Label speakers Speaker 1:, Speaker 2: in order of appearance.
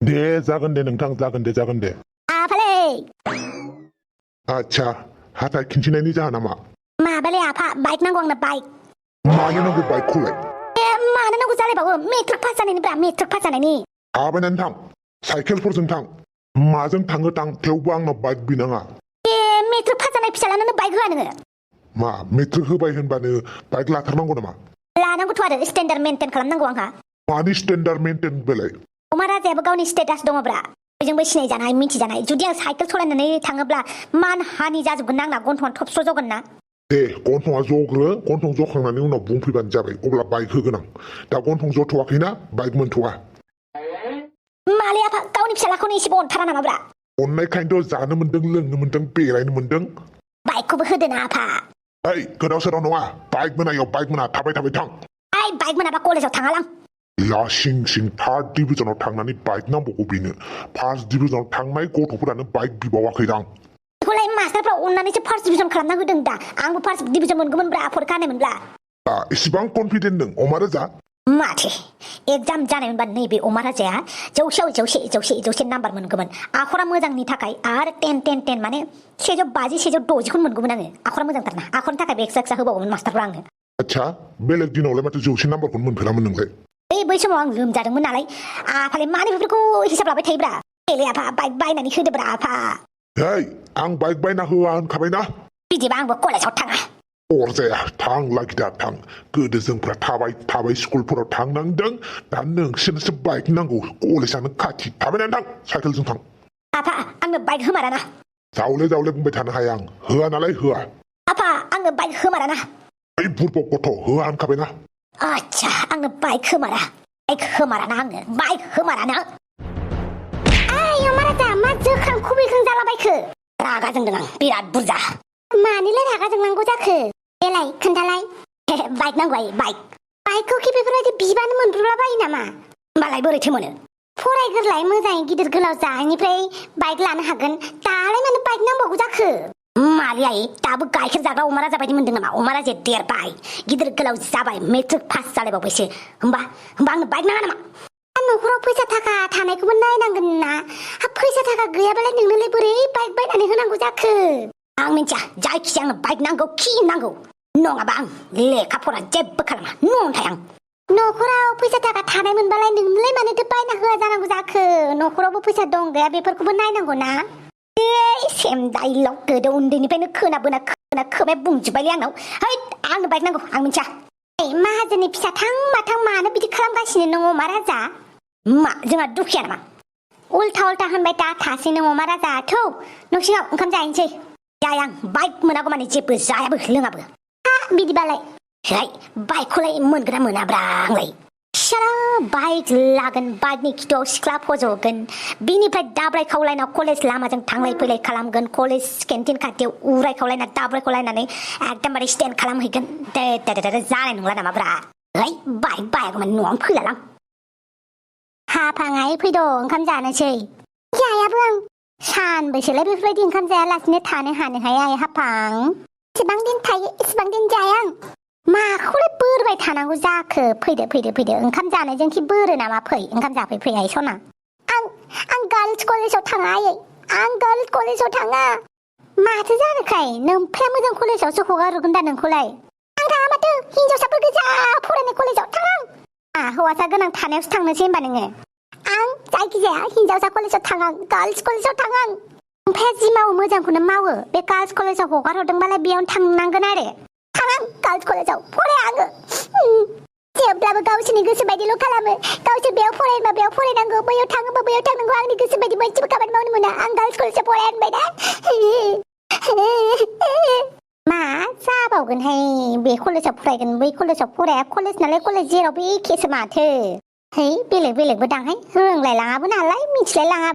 Speaker 1: दे जागोन दे नोंथां जागोन दे
Speaker 2: आफालै
Speaker 1: आच्छा हाथाय खिन्थिनायनि जाहोना मा
Speaker 2: माबालै आफा बाइक नांगौ आंनो बाइक
Speaker 1: मानो नांगौ बाइकखौलाय
Speaker 2: मानो नांगौ जालायबावो मेट्रिक पास जानायनि मेट्रिक पास जानायनि
Speaker 1: थाबायनानै थां साइकेलफोरजों थां माजों थाङो थां थेवबो आंनाव बाइक बिनाङा
Speaker 2: मेट्रिक पास जानाय फिसालानो बाइक होआ नोङो
Speaker 1: मा मेट्रिक होबाय होनबानो बाइक लाथारनांगौ नामा
Speaker 2: लानांगौथ' आरो स्टेन्डार्ड मेनटेन खालामनांगौ आंहा
Speaker 1: मानि स्टेन्डार्ड मेनटेन बेलाय
Speaker 2: अमा राजायाबो गावनि स्टेटास दङब्रा बयजोंबो सिनायजानाय मिथिजानाय जुदि आं साइकेल सालायनानै थाङोब्ला मान हानि जाजोबगोन ना आंना गन्थङा थबस्र' जगोन ना
Speaker 1: दे गन्थङा जग्रो गन्थं जखांनानै उनाव बुंफैबानो जाबाय अब्ला बाइक होगोन आं दा गन्थं जथ'वाखैना बाइक मोनथ'वा
Speaker 2: मालै आफा गावनि फिसालाखौनो एसेबो अनथारा नामाब्रा
Speaker 1: अननायखायनोथ' जानो मोन्दों लोंनो मोन्दों बेरायनो मोन्दों
Speaker 2: बाइकखौबो होदो ना आफा
Speaker 1: ओइ गोदाव सोराव नङा बाइक मोना थाबाय थां
Speaker 2: बाइक मोनाबा कलेजाव थाङालां
Speaker 1: लासिं सिं थार्ड डिभिजनाव थांनानै बाइक नांबावगौ बेनो फार्स्ट डिभिजनाव थांनाय गथ'फोरानो बाइक बिबावाखैदां
Speaker 2: बेखौलाय मास्टारफ्रा अननानैसो फार्स्ट डिभिजन खालामना होदों दा आंबो फार्स्ट डिभिजन मोनगौमोनब्रा फरिखा होनायमोनब्ला
Speaker 1: इसिबां कनफिडेन्ट नों अमा रोजा
Speaker 2: माथो एग्जाम जानाय मोनबा नैबे अमा राजाया जौसे नाम्बार मोनगौमोन आखरा मोजांनि थाखाय आरो टेन माने 150 मोनगौमोन आङो आखरा मोजांथारना आखरनि थाखाय एक्सट्रा होबावोमोन मास्टारफ्रा आङो
Speaker 1: आच्छा बेलेग दिनावलाय माथो जौसे नाम्बारखौनो मोनफेरामोन नोंलाय
Speaker 2: बै समाव आं लोमजादोंमोन नालाय आफालाय मानो बेफोरखौ हिसाब लाबाय थायोब्रा देलै आफा बाइक बायनानै होदोब्रा आफा
Speaker 1: हेइ आं बाइक बायना होआ होनखाबायना
Speaker 2: बिदिबा आंबो कलेजाव थाङा
Speaker 1: अरजाया थां लागिदा थां गोदो जोंफ्रा थाबाय स्कुलफोराव थांनांदों दा नोंसोरनोसो बाइक नांगौ कलेजानो खाथि थाबायनानै थां साइकेलजों थां
Speaker 2: आफा आंनो बाइक होमाराना
Speaker 1: जावले बुंबाय थानो हाया आं होआ नालाय होआ
Speaker 2: आफा आंनो बाइक होमाराना
Speaker 1: ओइ बुरबक गथ' होआ होनखाबायना
Speaker 2: आच्छा आंनो बाइक होमाराना आंनो बाइक होमाराना ओइ अमा राजा मा जोख्रां खुबैख्रां जालाबायखो रागा जोंदों आं बिराद बुरजा मानिलाय रागा जोंनांगौ जाखो देलाय खोन्थालाय बाइक नांगौ बाइकखौ कि बेफोरबायदि बिबानो मोनब्रलाबायो नामा होमबालाय बोरैथो मोनो फरायग्रोलाय मोजाङै गिदिर गोलाव जानायनिफ्राय बाइक लानो हागोन दालाय मानो बाइक नांबावगौ जाखो मालियाय दाबो गाइखेर जाग्रा अमा राजा बायदि मोनदों नामा अमा राजाया देरबाय गिदिर गोलाव जाबाय मेट्रिक पास जालायबावबायसो होमबा आंनो बाइक नाङा नामा न'खराव फैसा थाखा थानायखौबो नायनांगोन ना फैसा थाखा गैयाबालाय नोंनोलाय बोरै बाइक बायनानै होनांगौ जाखो आं मिन्थिया जायखिजाया आंनो बाइक नांगौ खि नांगौ नङाबा आं लेखा फरा जेबो खालामा न'आवनो थाया आं न'खराव फैसा थाखा थानाय मोनबालाय नोंनोलाय मानोथो बायना होआ जानांगौ जाखो न'खरावबो फैसा दं गैया बेफोरखौबो नायनांगौ ना सेम डाइलग गोदो उन्दैनिफ्रायनो खोनाबोना खोमाया बुंजोब्बायलै आंनाव है आंनो बाइक नांगौ आं मिन्थिया माहाजोननि फिसा थां माथां मानो बिदि खालामगासिनो नों अमा राजा मा जोंहा दुखिया नामा उल्था होनबाय दा थासै नों अमा राजा थौ न'सिङाव ओंखाम जाहैनोसै जाया आं बाइक मोनागौ माने जेबो जायाबो लोङाबो बिदिबालाय है बाइकखौलाय मोनगोन ना मोनाब्रा आंलाय फिसाला बाइक लागोन बाइकनि खिथुआव सिख्ला फज'गोन बिनिफ्राय दाब्राय खावलायना कलेज लामाजों थांलाय फैलाय खालामगोन कलेज केन्टिन खाथियाव उराय खावलायना दाब्राय खावलायनानै एकदमबारे स्टेन्ड खालामहैगोन दे जानाय नंला नामाब्रा है बाइक बायागौ माने न'आवनो फैलालां हाफाङाय फैद' ओंखाम जानोसै जायाबो आं सानबैसेलाय बेफोरबायदि ओंखाम जायालासिनो थानो हानोहाय आइ हाफां एसेबां दिन थायो एसेबां दिन जाया आं माखौलाय बोरबाय थानांगौ जाखो फैदो ओंखाम जानायजोंखि बोरो नामा फै ओंखाम जाफै आइ सना आं गार्लस कलेजाव थाङा आयै आं गार्लस कलेजाव थाङा माथो जानोखाय नोमफाया मोजां कलेजावसो हगारहरगोन दा नोंखौलाय आं थाङा माथो हिनजावसाफोर गोजा फरायनाय कलेजाव थाङा आं हौवासा गोनां थानायावसो थांनोसै होनबा नोङो आं जायखिजाया हिनजावसा कलेजाव थाङा गार्लस कलेजाव थाङा आं ओमफ्राय जि मावो मोजांखौनो मावो बे गार्लस कलेजाव हगार हरदोंबालाय बेयावनो थांनांगोन आरो थाङा गार्लस कलेजाव फराया आङो जेब्लाबो गावसोरनि गोसो बायदिल' खालामो गावसोर बेयाव फरायबा बेयाव फरायनांगौ बैयाव थाङोबा बैयाव थांनांगौ आंनि गोसो बायदि मोनसेबो खामानि मावनो मोना आं गार्लस कलेजाव फराया होनबाय ना मा जाबावगोनहाय बे कलेजाव फरायगोन बै कलेजाव फराया कलेज नालाय कलेज जेरावबो एखेसो माथो है बेलेगबो दांहाय रोंलायलाङाबो नालाय मिथिलायलाङा